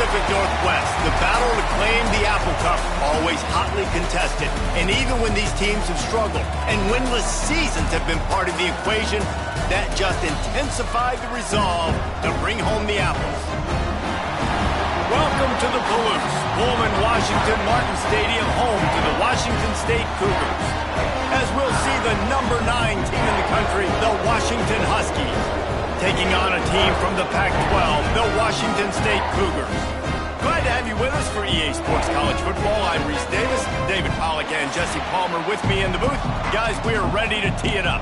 Pacific Northwest, the battle to claim the Apple Cup, always hotly contested. And even when these teams have struggled and winless seasons have been part of the equation, that just intensified the resolve to bring home the apples. Welcome to the Palouse, Pullman Washington Martin Stadium, home to the Washington State Cougars. As we'll see the #9 team in the country, the Washington Huskies, taking on a team from the Pac-12, the Washington State Cougars. Glad to have you with us for EA Sports College Football. I'm Reese Davis, David Pollack and Jesse Palmer with me in the booth. Guys, we are ready to tee it up.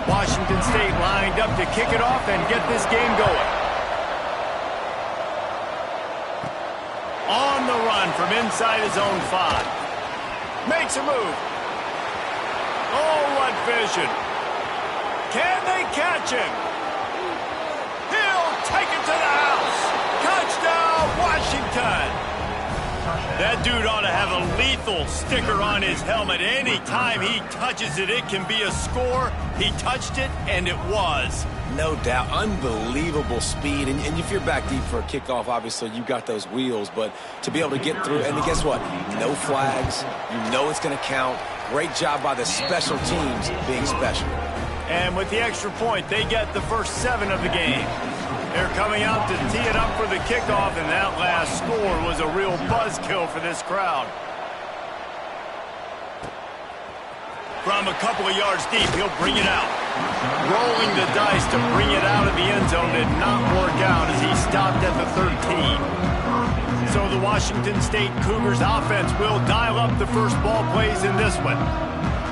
Washington State lined up to kick it off and get this game going. On the run from inside his own 5. Makes a move. Oh, what vision. Can they catch him? He'll take it to the house. Touchdown, Washington. That dude ought to have a lethal sticker on his helmet. Anytime he touches it, it can be a score. He touched it, and it was. No doubt. Unbelievable speed. And if you're back deep for a kickoff, obviously you got those wheels. But to be able to get through, and guess what? No flags. You know it's going to count. Great job by the special teams being special. And with the extra point, they get the first 7 of the game. They're coming out to tee it up for the kickoff, and that last score was a real buzzkill for this crowd. From a couple of yards deep, he'll bring it out. Rolling the dice to bring it out of the end zone did not work out as he stopped at the 13. So the Washington State Cougars offense will dial up the first ball plays in this one.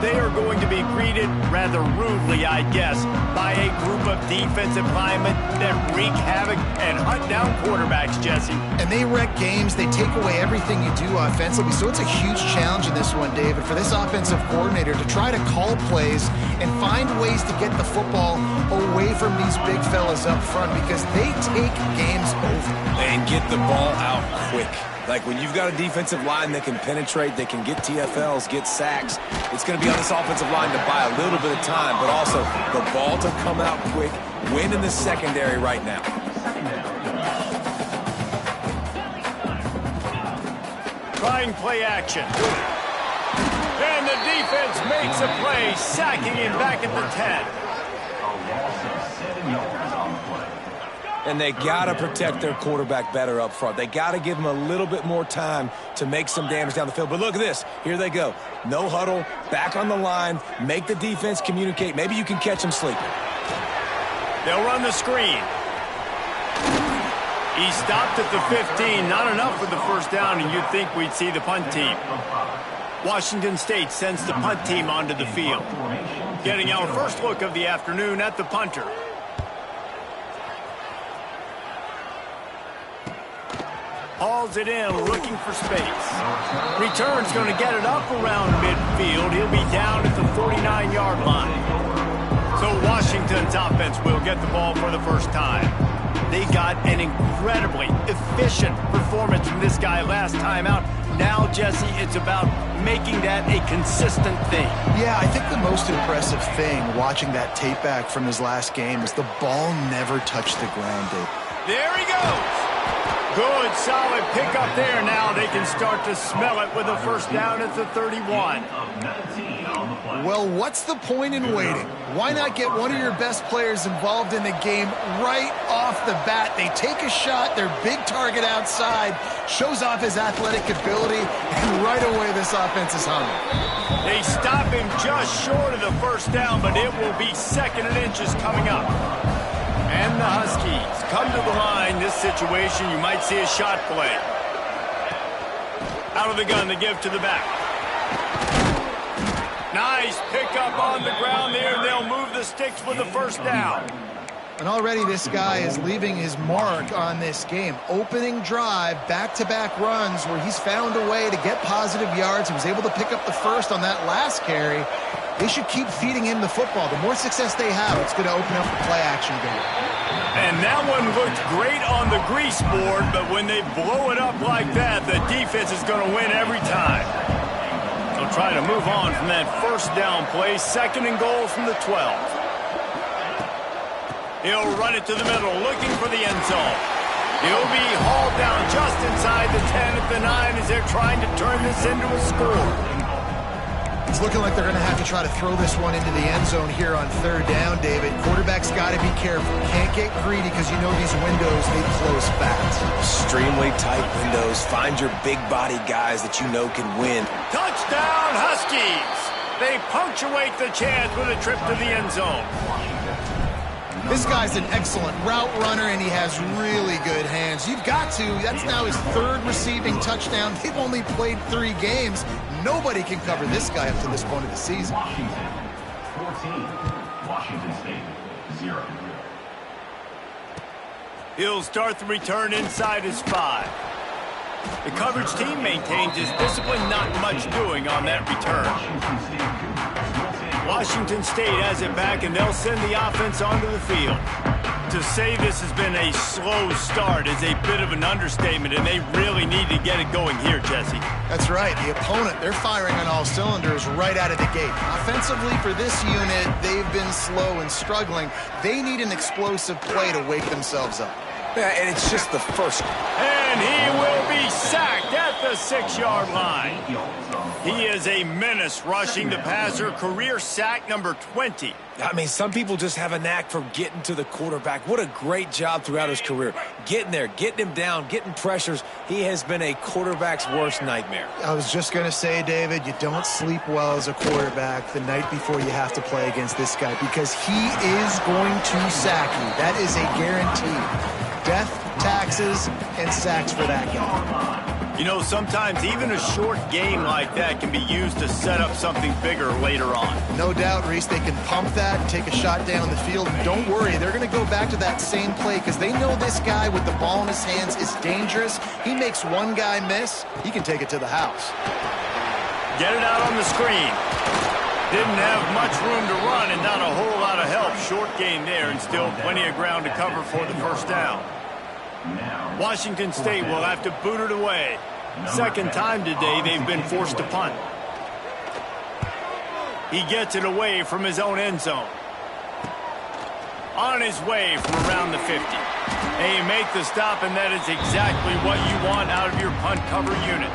They are going to be greeted rather rudely, I guess, by a group of defensive linemen that wreak havoc and hunt down quarterbacks, Jesse. And they wreck games. They take away everything you do offensively. So it's a huge challenge in this one, David, for this offensive coordinator to try to call plays and find ways to get the football away from these big fellas up front because they take games over. And get the ball out quick. Like when you've got a defensive line that can penetrate, they can get TFLs, get sacks, it's going to be on this offensive line to buy a little bit of time, but also the ball to come out quick, win in the secondary right now. Trying play action. And the defense makes a play, sacking him back at the 10. And they got to protect their quarterback better up front. They got to give him a little bit more time to make some damage down the field. But look at this. Here they go. No huddle, back on the line, make the defense communicate. Maybe you can catch them sleeping. They'll run the screen. He stopped at the 15. Not enough for the first down, and you'd think we'd see the punt team. Washington State sends the punt team onto the field. Getting our first look of the afternoon at the punter. Hauls it in, looking for space. Return's going to get it up around midfield. He'll be down at the 49-yard line. So Washington's offense will get the ball for the first time. They got an incredibly efficient performance from this guy last time out. Now, Jesse, it's about making that a consistent thing. Yeah, I think the most impressive thing watching that tape back from his last game is the ball never touched the ground, Dave. There he goes. Good, solid pickup there. Now they can start to smell it with a first down at the 31. Well, what's the point in waiting? Why not get one of your best players involved in the game right off the bat? They take a shot, their big target outside, shows off his athletic ability, and right away this offense is hungry. They stop him just short of the first down, but it will be 2nd and inches coming up. And the Huskies come to the line. This situation, you might see a shot play. Out of the gun, they give to the back. Nice pickup on the ground there. They'll move the sticks for the first down. And already this guy is leaving his mark on this game. Opening drive, back-to-back runs where he's found a way to get positive yards. He was able to pick up the first on that last carry. They should keep feeding him the football. The more success they have, it's going to open up the play-action game. And that one looked great on the grease board, but when they blow it up like that, the defense is going to win every time. They'll try to move on from that first down play. 2nd and goal from the 12. He'll run it to the middle, looking for the end zone. He'll be hauled down just inside the 10 at the 9 as they're trying to turn this into a score. It's looking like they're going to have to try to throw this one into the end zone here on third down, David. Quarterback's got to be careful. Can't get greedy because you know these windows, they close fast. Extremely tight windows. Find your big body guys that you know can win. Touchdown, Huskies! They punctuate the chance with a trip to the end zone. This guy's an excellent route runner, and he has really good hands. You've got to. That's now his third receiving touchdown. They've only played 3 games. Nobody can cover this guy up to this point of the season. Washington, 14. Washington State, 0. He'll start the return inside his 5. The coverage team maintains his discipline, not much doing on that return. Washington State has it back, and they'll send the offense onto the field. To say this has been a slow start is a bit of an understatement, and they really need to get it going here, Jesse. That's right. The opponent, they're firing on all cylinders right out of the gate. Offensively, for this unit, they've been slow and struggling. They need an explosive play to wake themselves up. Yeah, and it's just the first. And he will be sacked at the 6-yard line. He is a menace rushing the passer, career sack number 20. I mean, some people just have a knack for getting to the quarterback. What a great job throughout his career. Getting there, getting him down, getting pressures. He has been a quarterback's worst nightmare. I was just going to say, David, you don't sleep well as a quarterback the night before you have to play against this guy because he is going to sack you. That is a guarantee. Death, taxes, and sacks for that guy. You know, sometimes even a short game like that can be used to set up something bigger later on. No doubt, Reese, they can pump that and take a shot down the field. And don't worry, they're going to go back to that same play because they know this guy with the ball in his hands is dangerous. He makes one guy miss, he can take it to the house. Get it out on the screen. Didn't have much room to run and not a whole lot of help. Short gain there and still plenty of ground to cover for the first down. Washington State will have to boot it away. Second time today they've been forced to punt. He gets it away from his own end zone. On his way from around the 50. They make the stop, and that is exactly what you want out of your punt cover unit.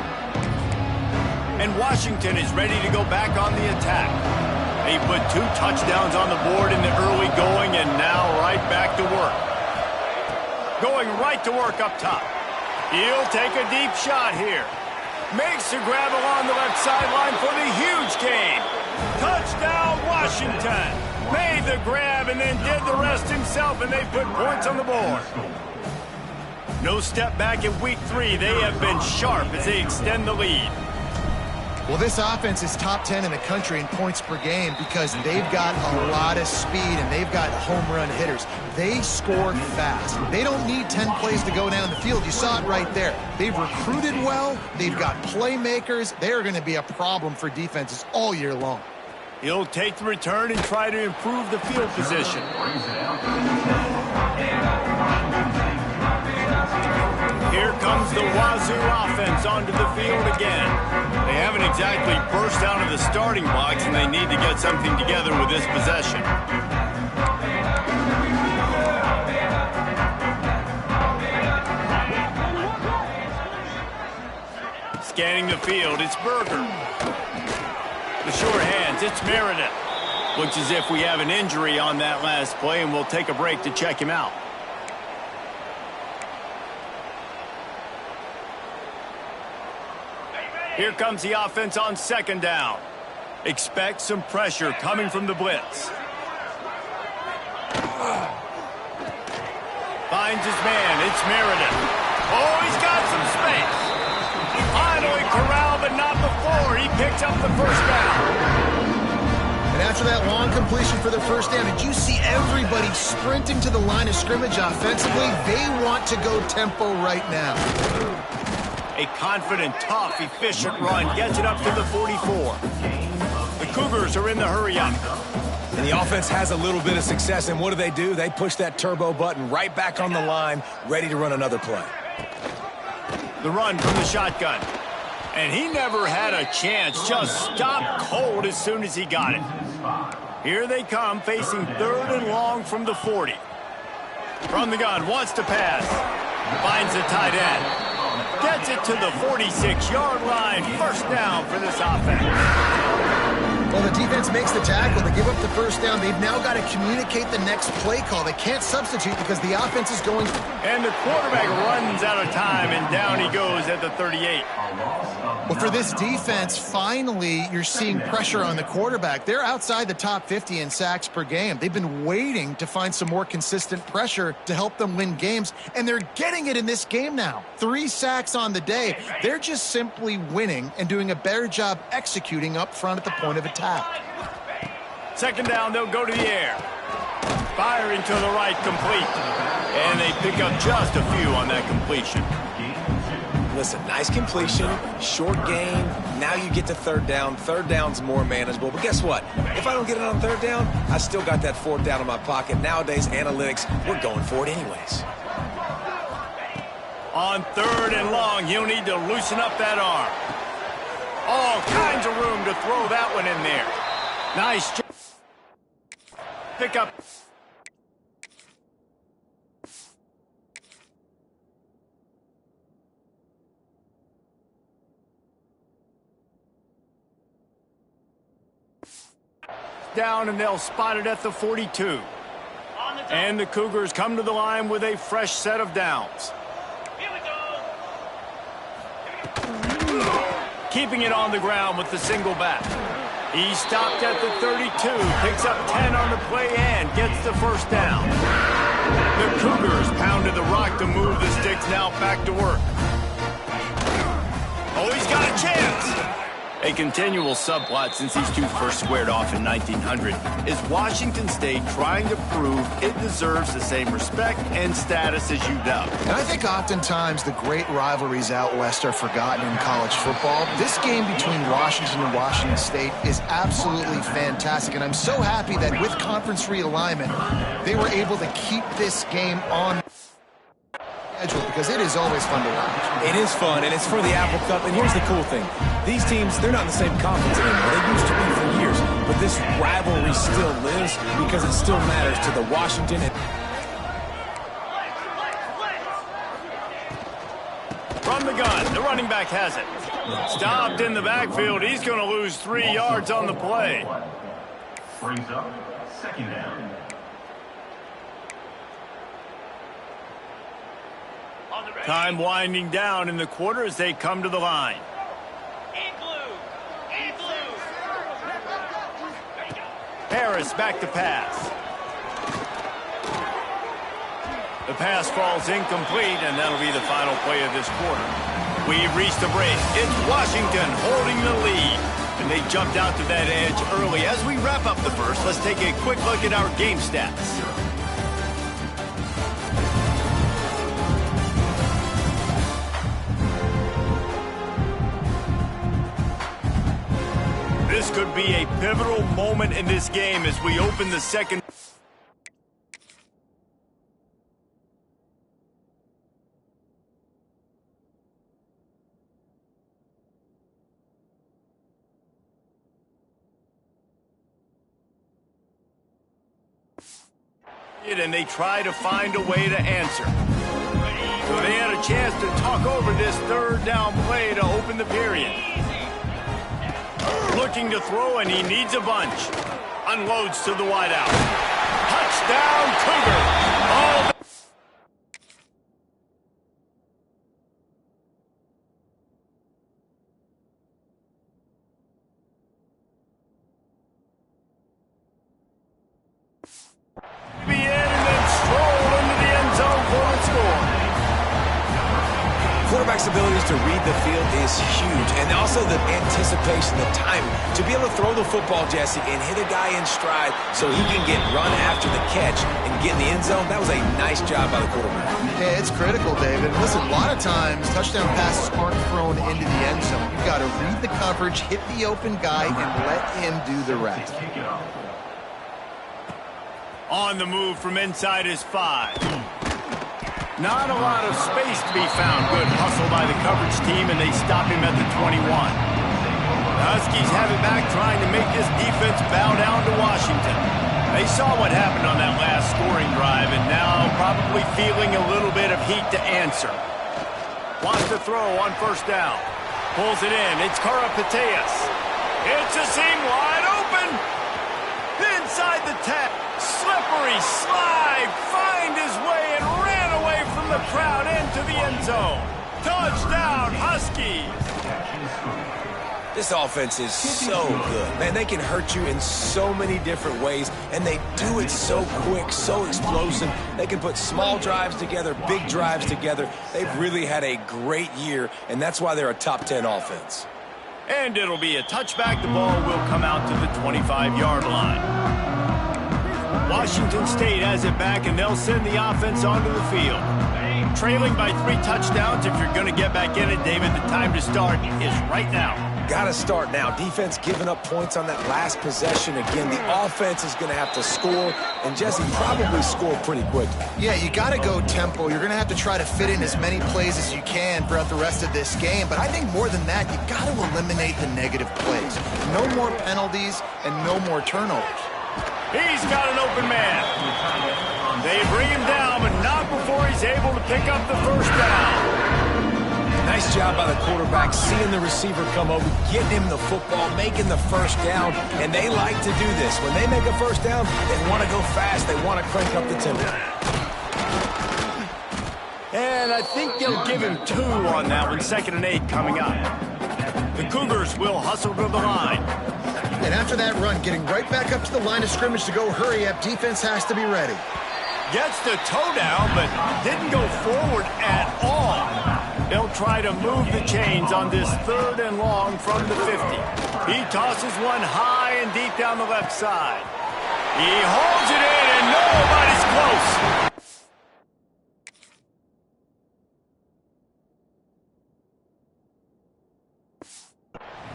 And Washington is ready to go back on the attack. They put 2 touchdowns on the board in the early going, and now right back to work. Going right to work up top. He'll take a deep shot here. Makes the grab along the left sideline for the huge gain. Touchdown, Washington. Made the grab and then did the rest himself, and they put points on the board. No step back in week 3. They have been sharp as they extend the lead. Well, this offense is top 10 in the country in points per game because they've got a lot of speed and they've got home run hitters. They score fast. They don't need 10 plays to go down the field. You saw it right there. They've recruited well. They've got playmakers. They are going to be a problem for defenses all year long. He'll take the return and try to improve the field position. Here comes the Wazoo offense onto the field again. They haven't exactly burst out of the starting blocks, and they need to get something together with this possession. Scanning the field, it's Berger. The sure hands, it's Meredith. Looks as if we have an injury on that last play, and we'll take a break to check him out. Here comes the offense on second down. Expect some pressure coming from the blitz. Finds his man. It's Meredith. Oh, he's got some space. Finally corralled, but not before. He picks up the first down. And after that long completion for the first down, did you see everybody sprinting to the line of scrimmage offensively? They want to go tempo right now. A confident, tough, efficient run gets it up to the 44. The Cougars are in the hurry-up. And the offense has a little bit of success, and what do? They push that turbo button right back on the line, ready to run another play. The run from the shotgun. And he never had a chance, just stopped cold as soon as he got it. Here they come, facing 3rd and long from the 40. From the gun, wants to pass. Finds the tight end. Gets it to the 46-yard line. First down for this offense. Well, the defense makes the tackle. They give up the first down. They've now got to communicate the next play call. They can't substitute because the offense is going. And the quarterback runs out of time, and down he goes at the 38. Well, for this defense, finally, you're seeing pressure on the quarterback. They're outside the top 50 in sacks per game. They've been waiting to find some more consistent pressure to help them win games, and they're getting it in this game now. 3 sacks on the day. They're just simply winning and doing a better job executing up front at the point of attack. Second down, they'll go to the air. Firing to the right, complete. And they pick up just a few on that completion. Listen, nice completion, short gain. Now you get to third down. Third down's more manageable. But guess what? If I don't get it on third down, I still got that fourth down in my pocket. Nowadays, analytics, we're going for it anyways. On third and long, he'll need to loosen up that arm. All kinds of room to throw that one in there. Nice pick up. Down, and they'll spot it at the 42. And the Cougars come to the line with a fresh set of downs. Keeping it on the ground with the single back. He stopped at the 32, picks up 10 on the play and gets the first down. The Cougars pounded the rock to move the sticks, now back to work. Oh, he's got a chance. A continual subplot since these two first squared off in 1900 is Washington State trying to prove it deserves the same respect and status as UW. And I think oftentimes the great rivalries out west are forgotten in college football. This game between Washington and Washington State is absolutely fantastic, and I'm so happy that with conference realignment, they were able to keep this game on because it is always fun to watch. It is fun, and it's for the Apple Cup. And here's the cool thing. These teams, they're not in the same conference anymore. They used to be for years. But this rivalry still lives because it still matters to the Washington. From the gun, the running back has it. Stopped in the backfield. He's going to lose 3 yards on the play. Brings up second down. Time winding down in the quarter as they come to the line. Harris back to pass. The pass falls incomplete, and that'll be the final play of this quarter. We've reached the break. It's Washington holding the lead, and they jumped out to that edge early. As we wrap up the first, let's take a quick look at our game stats. This could be a pivotal moment in this game as we open the second. And they try to find a way to answer. So they had a chance to talk over this third down play to open the period. Looking to throw, and he needs a bunch. Unloads to the wideout. Touchdown, Cougar! All be in and then stroll into the end zone for the score. Quarterback's abilities to read the field is huge, and also the anticipation, the timing. To be able to throw the football, Jesse, and hit a guy in stride so he can get run after the catch and get in the end zone, that was a nice job by the quarterback. Yeah, it's critical, David. Listen, a lot of times touchdown passes aren't thrown into the end zone. You've got to read the coverage, hit the open guy, and let him do the rest. On the move from inside his 5. Not a lot of space to be found. Good hustle by the coverage team, and they stop him at the 21. The Huskies have it back, trying to make this defense bow down to Washington. They saw what happened on that last scoring drive and now probably feeling a little bit of heat to answer. Wants to throw on first down. Pulls it in. It's Karapateas. It's a seam wide open. Inside the 10. Slippery slide. Find his way and ran away from the crowd into the end zone. Touchdown, Huskies. This offense is so good. Man, they can hurt you in so many different ways, and they do it so quick, so explosive. They can put small drives together, big drives together. They've really had a great year, and that's why they're a top 10 offense. And it'll be a touchback. The ball will come out to the 25-yard line. Washington State has it back, and they'll send the offense onto the field. Trailing by 3 touchdowns. If you're going to get back in it, David, the time to start is right now. Got to start now. Defense giving up points on that last possession. Again, the offense is going to have to score, and Jesse probably scored pretty quickly. Yeah, you got to go tempo. You're going to have to try to fit in as many plays as you can throughout the rest of this game. But I think more than that, you got to eliminate the negative plays. No more penalties and no more turnovers. He's got an open man. They bring him down, but not before he's able to pick up the first down. Nice job by the quarterback, seeing the receiver come over, getting him the football, making the first down, and they like to do this. When they make a first down, they want to go fast. They want to crank up the tempo. And I think they'll give him 2 on that one, 2nd and 8 coming up. The Cougars will hustle to the line. And after that run, getting right back up to the line of scrimmage to go hurry up, defense has to be ready. Gets the toe down, but didn't go forward at all. They'll try to move the chains on this 3rd and long from the 50. He tosses one high and deep down the left side. He holds it in, and nobody's close.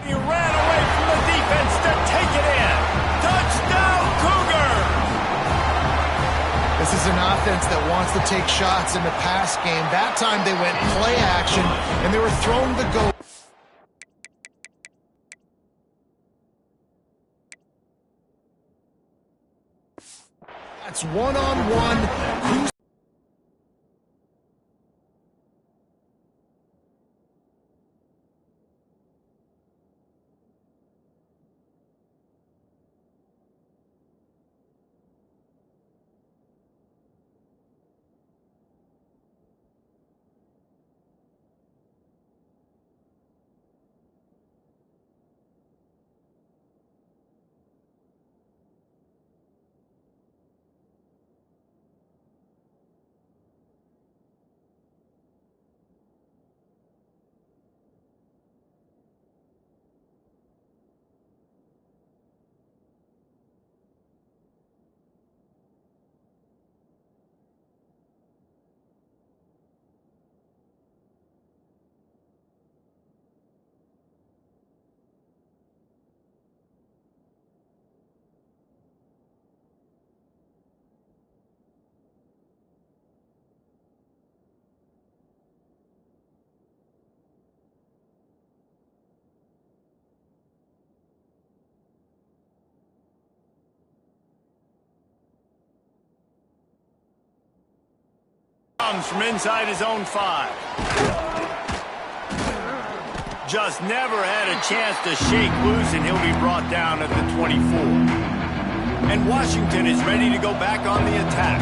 He ran away from the defense to take it in. Touchdown, Cougar! This is an offense that wants to take shots in the pass game. That time they went play action, and they were throwing the go. That's one-on-one. Who's comes from inside his own 5. Just never had a chance to shake loose, and he'll be brought down at the 24. And Washington is ready to go back on the attack.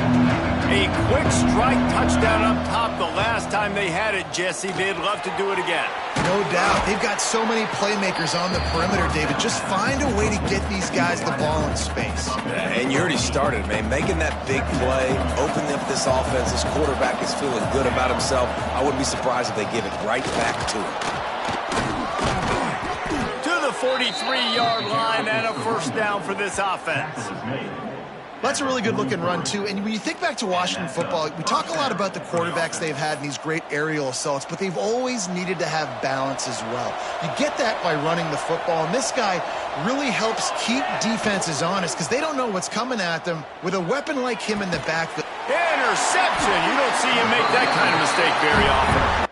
A quick strike touchdown up top the last time they had it, Jesse. They'd love to do it again. No doubt. They've got so many playmakers on the perimeter, David. Just find a way to get these guys the ball in space. And you already started, man. Making that big play, opening up this offense. This quarterback is feeling good about himself. I wouldn't be surprised if they give it right back to him. To the 43-yard line and a first down for this offense. That's a really good-looking run, too. And when you think back to Washington football, we talk a lot about the quarterbacks they've had in these great aerial assaults, but they've always needed to have balance as well. You get that by running the football, and this guy really helps keep defenses honest because they don't know what's coming at them. With a weapon like him in the backfield. Interception! You don't see him make that kind of mistake very often.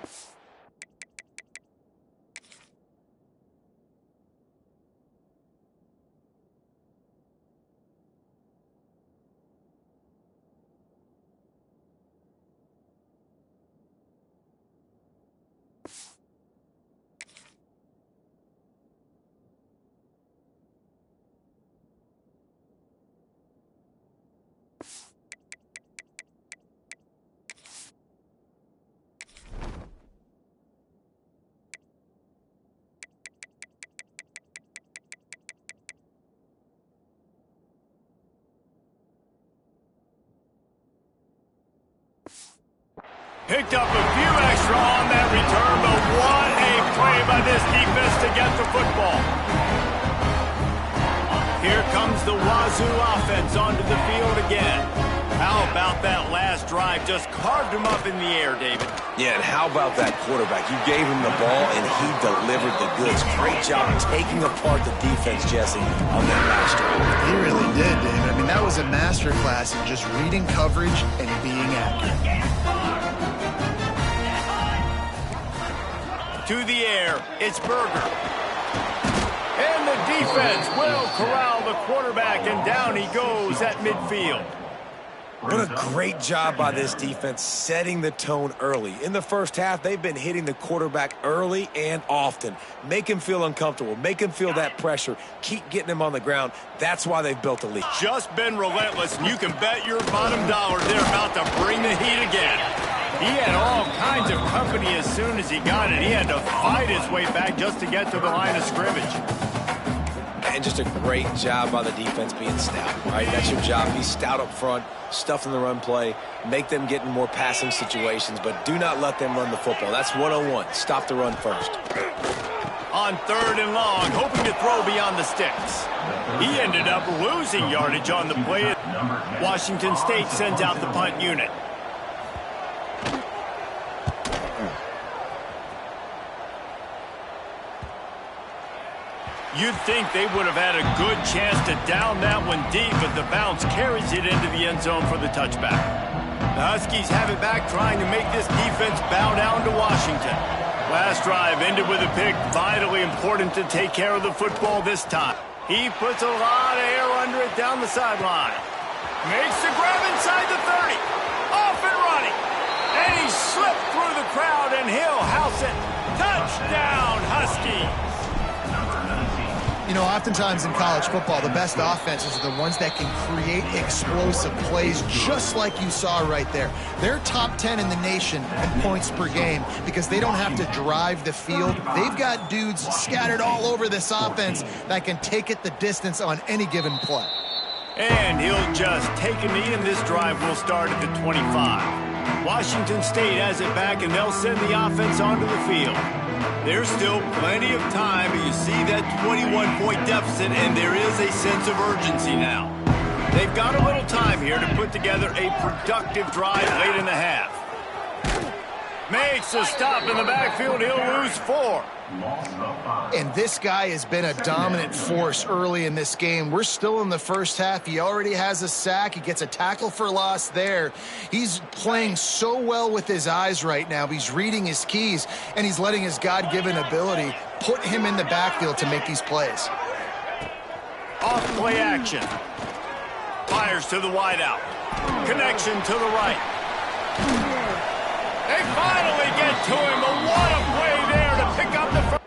Picked up a few extra on that return, but what a play by this defense to get the football. Here comes the Wazoo offense onto the field again. How about that last drive? Just carved him up in the air, David. Yeah, and how about that quarterback? You gave him the ball, and he delivered the goods. Great job taking apart the defense, Jesse, on that last drive. He really did, David. I mean, that was a masterclass in just reading coverage and being accurate. To the air, it's Berger. And the defense will corral the quarterback, and down he goes at midfield. What a great job by this defense setting the tone early. In the first half, they've been hitting the quarterback early and often. Make him feel uncomfortable. Make him feel that pressure. Keep getting him on the ground. That's why they've built a lead. Just been relentless, and you can bet your bottom dollar they're about to bring the heat again. He had all kinds of company as soon as he got it. He had to fight his way back just to get to the line of scrimmage. And just a great job by the defense being stout, right? That's your job. Be stout up front, stuff in the run play, make them get in more passing situations, but do not let them run the football. That's 101. Stop the run first. On 3rd and long, hoping to throw beyond the sticks. He ended up losing yardage on the play. Washington State sends out the punt unit. You'd think they would have had a good chance to down that one deep, but the bounce carries it into the end zone for the touchback. The Huskies have it back, trying to make this defense bow down to Washington. Last drive ended with a pick. Vitally important to take care of the football this time. He puts a lot of air under it down the sideline. Makes the grab inside the 30. Off and running. And he slipped through the crowd, and he'll house it. Touchdown, Huskies. You know, oftentimes in college football, the best offenses are the ones that can create explosive plays, just like you saw right there. They're top 10 in the nation in points per game because they don't have to drive the field. They've got dudes scattered all over this offense that can take it the distance on any given play. And he'll just take a knee, and this drive will start at the 25. Washington State has it back, and they'll send the offense onto the field. There's still plenty of time, but you see that 21-point deficit, and there is a sense of urgency now. They've got a little time here to put together a productive drive late in the half. Makes a stop in the backfield. He'll lose 4. And this guy has been a dominant force early in this game. We're still in the first half. He already has a sack. He gets a tackle for loss there. He's playing so well with his eyes right now. He's reading his keys, and he's letting his God-given ability put him in the backfield to make these plays. Off play action. Fires to the wideout. Connection to the right. They finally get to him, but what a play there to pick up the first.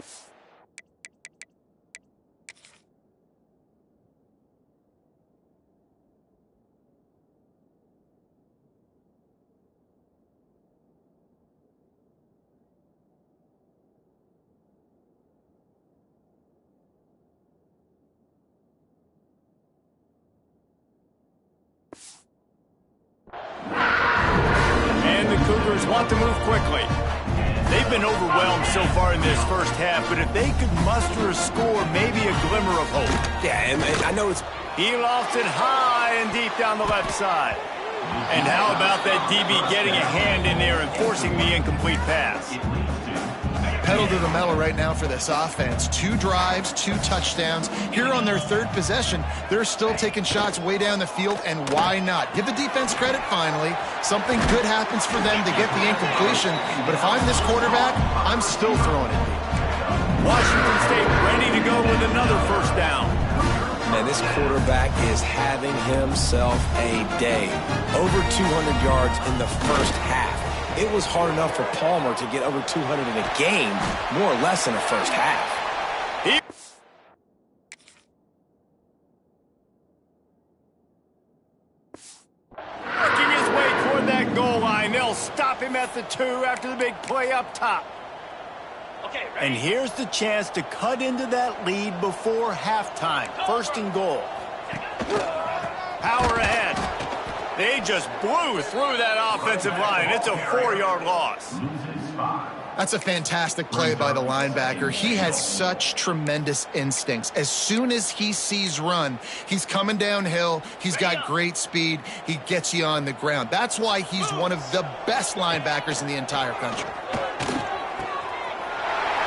Cougars want to move quickly. They've been overwhelmed so far in this first half, but if they could muster a score, maybe a glimmer of hope. Yeah, and I know it's... He lofts it high and deep down the left side. And how about that DB getting a hand in there and forcing the incomplete pass? Pedal to the metal right now for this offense. 2 drives, 2 touchdowns. Here on their 3rd possession, they're still taking shots way down the field, and why not? Give the defense credit finally. Something good happens for them to get the incompletion, but if I'm this quarterback, I'm still throwing it deep. Washington State ready to go with another first down. Man, this quarterback is having himself a day. Over 200 yards in the first half. It was hard enough for Palmer to get over 200 in a game, more or less in the first half. Working his way toward that goal line. They'll stop him at the 2 after the big play up top. Okay, ready. And here's the chance to cut into that lead before halftime. 1st and goal. Power ahead. They just blew through that offensive line. It's a 4-yard loss. That's a fantastic play by the linebacker. He has such tremendous instincts. As soon as he sees run, he's coming downhill. He's got great speed. He gets you on the ground. That's why he's one of the best linebackers in the entire country.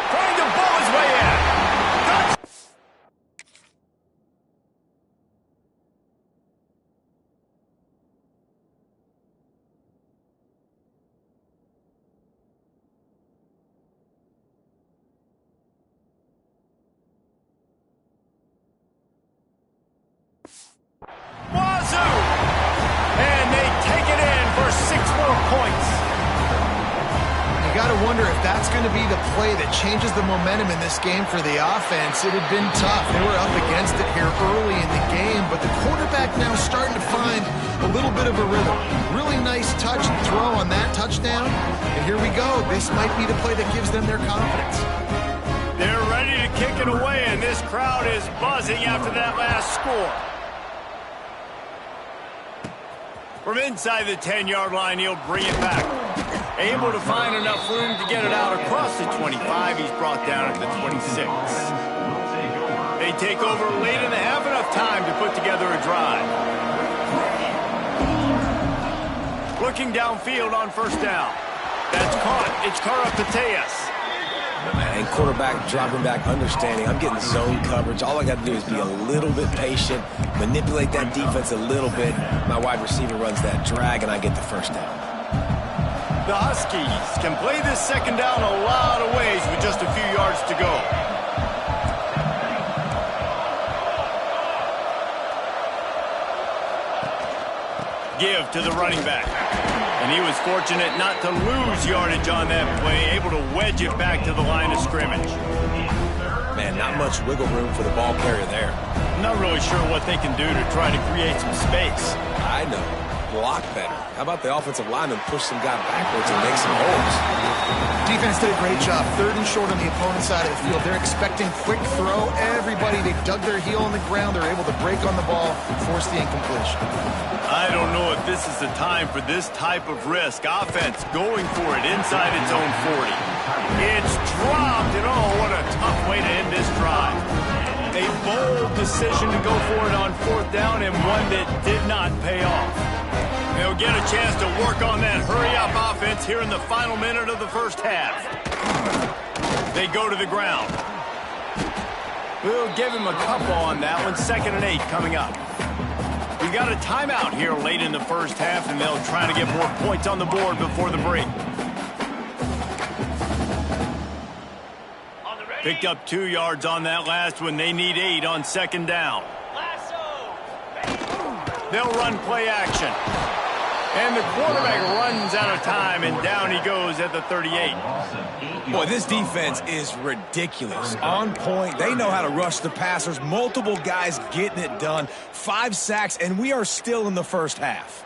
Trying to ball his way in. Wazoo! And they take it in for 6 more points. You got to wonder if that's going to be the play that changes the momentum in this game for the offense. It had been tough. They were up against it here early in the game, but the quarterback now starting to find a little bit of a rhythm. Really nice touch and throw on that touchdown. And here we go. This might be the play that gives them their confidence. They're ready to kick it away, and this crowd is buzzing after that last score. From inside the 10-yard line, he'll bring it back. Able to find enough room to get it out across the 25. He's brought down at the 26. They take over late in the half, enough time to put together a drive. Looking downfield on first down. That's caught. It's Karapateas. Man, quarterback dropping back, understanding. I'm getting zone coverage. All I got to do is be a little bit patient, manipulate that defense a little bit. My wide receiver runs that drag, and I get the first down. The Huskies can play this second down a lot of ways with just a few yards to go. Give to the running back. And he was fortunate not to lose yardage on that play, able to wedge it back to the line of scrimmage. Man, not much wiggle room for the ball carrier there. I'm not really sure what they can do to try to create some space. I know. Block better. How about the offensive lineman push some guy backwards and make some holes? Defense did a great job. 3rd and short on the opponent's side of the field. They're expecting quick throw. Everybody, they dug their heel on the ground. They're able to break on the ball, force the incompletion. I don't know if this is the time for this type of risk. Offense going for it inside its own 40. It's dropped, and oh, what a tough way to end this drive. A bold decision to go for it on 4th down, and one that did not pay off. They'll get a chance to work on that hurry-up offense here in the final minute of the first half. They go to the ground. We'll give him a couple on that one. 2nd and 8 coming up. We got a timeout here late in the first half, and they'll try to get more points on the board before the break. Picked up 2 yards on that last one. They need 8 on 2nd down. They'll run play action. And the quarterback runs out of time, and down he goes at the 38. Boy, this defense is ridiculous. On point. They know how to rush the passers. Multiple guys getting it done. 5 sacks, and we are still in the first half.